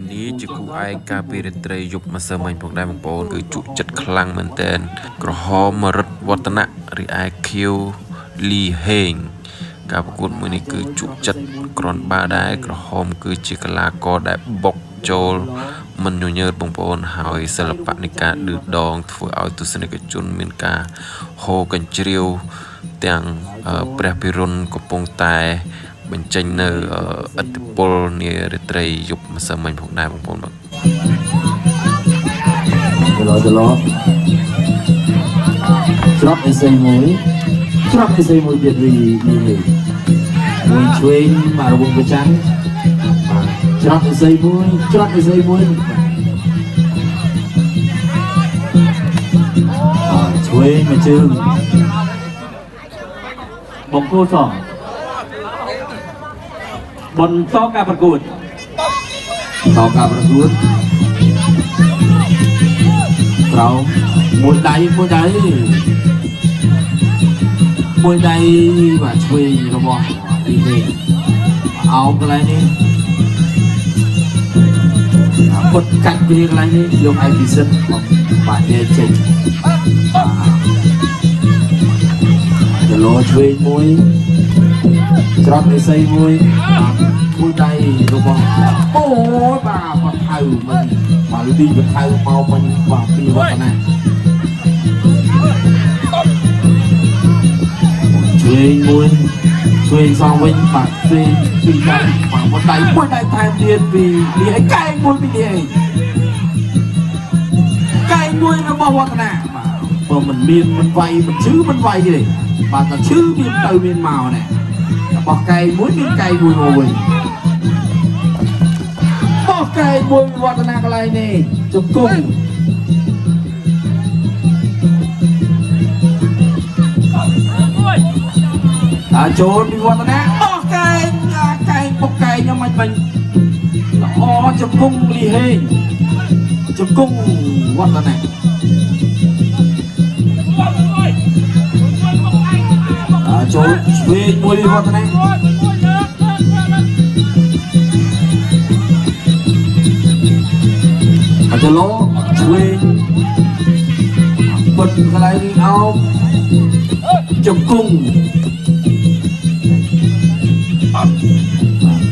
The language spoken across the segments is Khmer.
นี้จะกูไอการปีเตรยุบมาเสมัยพวกได้บางปอนคือจุจัดคลังเหมือนเดินกระหอมรดวัฒนะหรือไอคิวลีเฮงการประกวดมือนี้คือจุจัดกรอนบาได้กระหอมคือจิกลากรได้บกโจลมันอยู่เยอะบางปอนหายศิลปะในการดืดดองធ្វើឲ្យទស្សនិកជនមានការហូរកញ្ជ្រៀវទាំងព្រះពិរុណកំពុងតែបញ្ចេញនៅឥទ្ធិពលនារាត្រីយប់ម្សិលមិញផងដែរបងប្អូនបាទច្រត់អេសៃមួយទៀតរីមួយឆ្វេងមករវងប្រចាំច្រត់អេសៃមួយឆ្វេងមកជើងបងគោសងបន្តការប្រកួតក្រោមមួយដៃបាទឆ្វេងរបស់ទីនេះអោបកន្លែងនេះពុតកាច់គ្នាកន្លែងនេះលោកឯកពិសិដ្ឋបាទនិយាយចេញចលោឆ្វេងមួយច្រត់និស័យមួយដៃរបស់អូយបាទបថៅមិនបាទទីបថៅមកមិនបាទពីវឌ្ឍនាឆ្វេងសងវិញបាទឆ្វេងពីដៃបាទមួយដៃថែមទៀតពីលីហើយកែងមួយពីលីហើយកែងមួយរបស់វឌ្ឍនាបាទបើមិនមានមិនវាយមិនឈឺមិនវាយទេបាទតែឈឺមានទៅមានមកណែរបស់កែងមួយមានកែងមួយមកវិញកែមួយវឌ្ឍនាកន្លែងនេះជង្គង់ចូលពីវឌ្ឍនាបោះកែងបុកកែងខ្ញុំមិនល្អជង្គង់លីហេងជង្គង់វឌ្ឍនាចូលឆ្វេងមួយវឌ្ឍនាចលោឆ្វេងពុតកន្លែងនេះអោបជង្គង់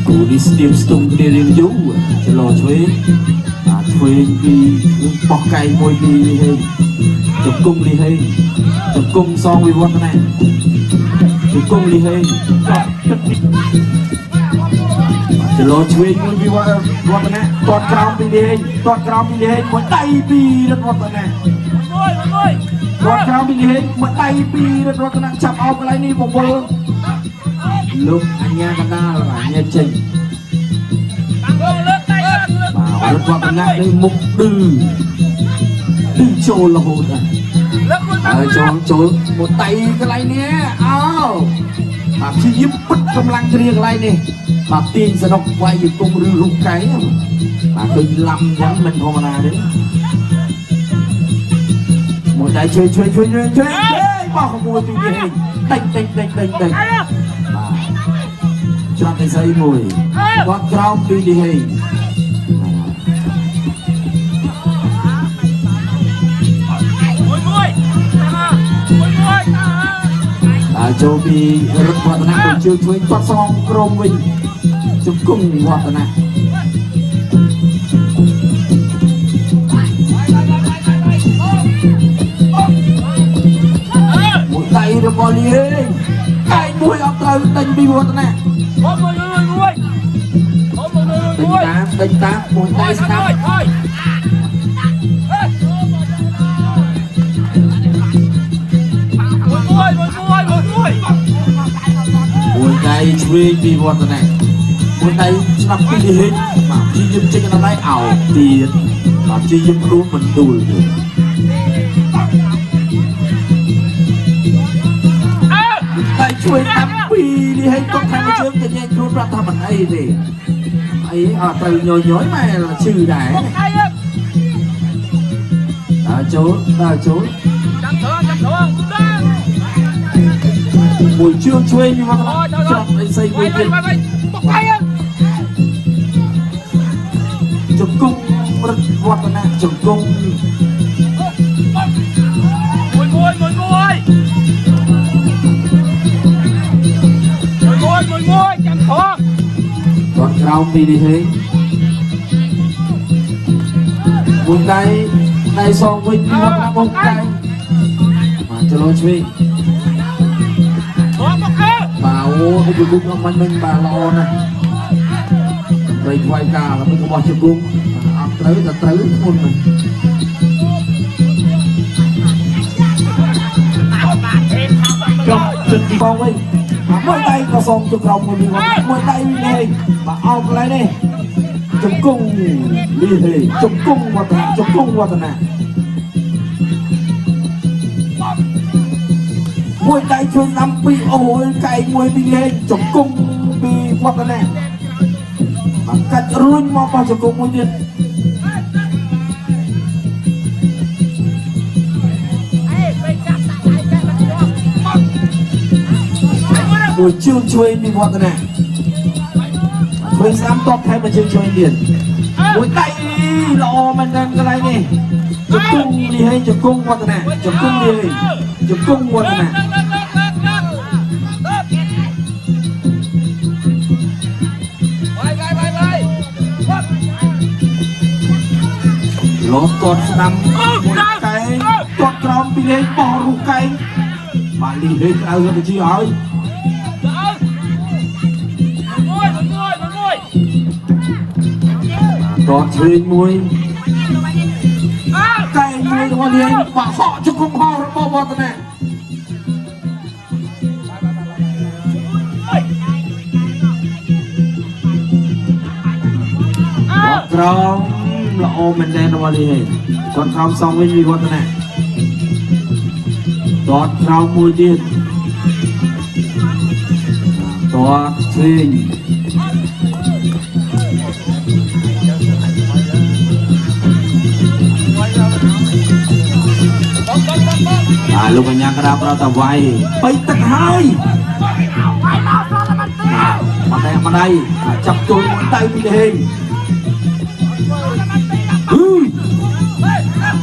គូនេះស្ទាបស្ទង់គ្នារៀងយូរចលោឆ្វេងពីបោះកែងមួយពីលីហេងជង្គង់លីហេងជង្គង់សងវិវឌ្ឍនាជង្គង់លីហេងចលោឆ្វេងមួយពីវឌ្ឍនាទាត់ក្រោមពីលីហេងមួយដៃពីរត់វឌ្ឍនាទាត់ក្រោមពីលីហេងមួយដៃពីរត់វឌ្ឍនាចាប់អោបកន្លែងនេះបងប្អូនលោកអញ្ញាកណ្ដាលអញ្ញាចេញបាទរត់វឌ្ឍនានេះមុខឌឺចូលរហូតហើយចូលមួយដៃកន្លែងនេះអោបាទព្យាយាមពិតកម្លាំងគ្រាកន្លែងនេះបាទទាញសនុកវាយយង្គង់ឬរូបកែងបាទឃើញឡំយ៉ាងមិនធម្មតាទេមួយដៃជួយបោះក្មួយពីនេះដេញបាទច្រត់និស័យមួយគាត់ក្រោមពីនេះចូលពីរត់វឌ្ឍនាបញ្ជើជួយគាត់សងក្រមវិញជង្គង់វឌ្ឍនាមួយដៃរបស់លីហេងកែងមួយអត់ត្រូវដេញពីវឌ្ឍនាដេញតាមមួយដៃស្ដាប់មួយដៃឆ្វេងពីវឌ្ឍនាមួយដៃស្ដាប់ពីលីហេងបាទព្យាយាមចេញកណ្ដាលដៃអោបទៀតបាទព្យាយាមដួលមិនដួលទៀតដៃជួយតាមពីលីហេងគាត់ថាជើងតែញែកខ្លួនប្រាប់ថាមិនអីទេអីអត់ត្រូវញយម៉ែឈឺដែរចូលមួយជើងឆ្វេងពីវត្តច្រត់អីស្អីមួយទៀត วัฒนะจงกง chẳng khó ตอนเราปีนี้เฮ้ยบุญได้ซองวิ่งที่วัฒนะบุญได้มาจะรอช่วย khó một cơ บ่าวเขาอยู่กุ๊กมันเป็นบ่าวรอนะไปไฟกาแล้วมันก็บอกจะกุ๊กอับเต๋อแต่เต๋อทุกคนมันจบจุดที่ฟองไว้เมื่อใดก็ส่งจุดเราคนนี้ว่าเมื่อใดวิ่งเลยมาเอาอะไรเนี่ยจงกุ้งลีเฮจงกุ้งวัฒนะจงกุ้งวัฒนะมวยไก่ช่วยนำปีโอ้ยไก่มวยปีเฮจงกุ้งปีวัฒนะมากัดรุ่นมาพอจงกุ้งมวยเดียมวยชื่อช่วยมีวัฒนะมวยซ้ำตอบแทนมาชื่อช่วยเดียนมวยไก่รอมันกันอะไรนี่จงกุ้งลีเฮจงกุ้งวัฒนะจงกุ้งลีเฮจงกุ้งวัฒนะรถกดนำมวยไก่กดกรอมปีเฮปอรุไก่มาลีเฮเอาไปชี้เอาตอนเชิญมวยไก่มวยตัวเลี้ยงปากห่อจุกห่อระบบวัฒนะกรองละโอมันแดนตัวเลี้ยงตอนเขาสองไม่มีวัฒนะตอนเขามวยจีนตัวเชิญลูกปัญญากระดาษเราแต่ไวไปตัดให้มาได้จับตัวได้พี่เอง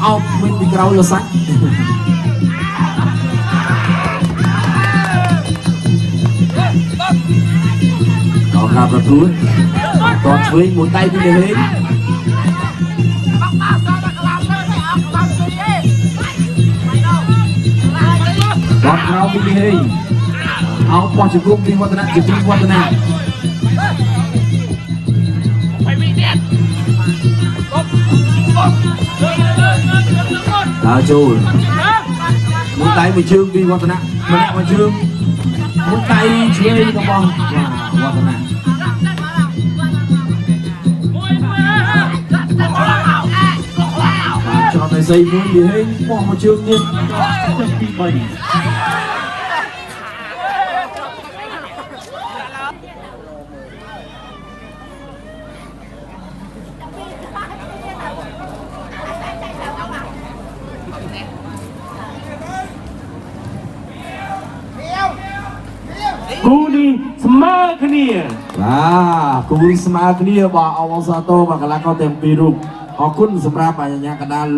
เอามันดีกราอยู่สักต่อครับประตูต่อช่วยหมุนได้พี่เองรถเราไม่ดีเอาปอจุกุมดีวัฒนะจุกุมวัฒนะตาจูนมุนไตมาชื่อดีวัฒนะมันมาชื่อมุนไตช่วยกระบอกวัฒนะcho tay xây muốn đi hết bỏ một chương nhiên rất bị bệnh cú đi smart kia cú đi smart kia bỏ ông Sato và cả là có thêm pi rụng họ cũng sắp ra bài nhà cả đàn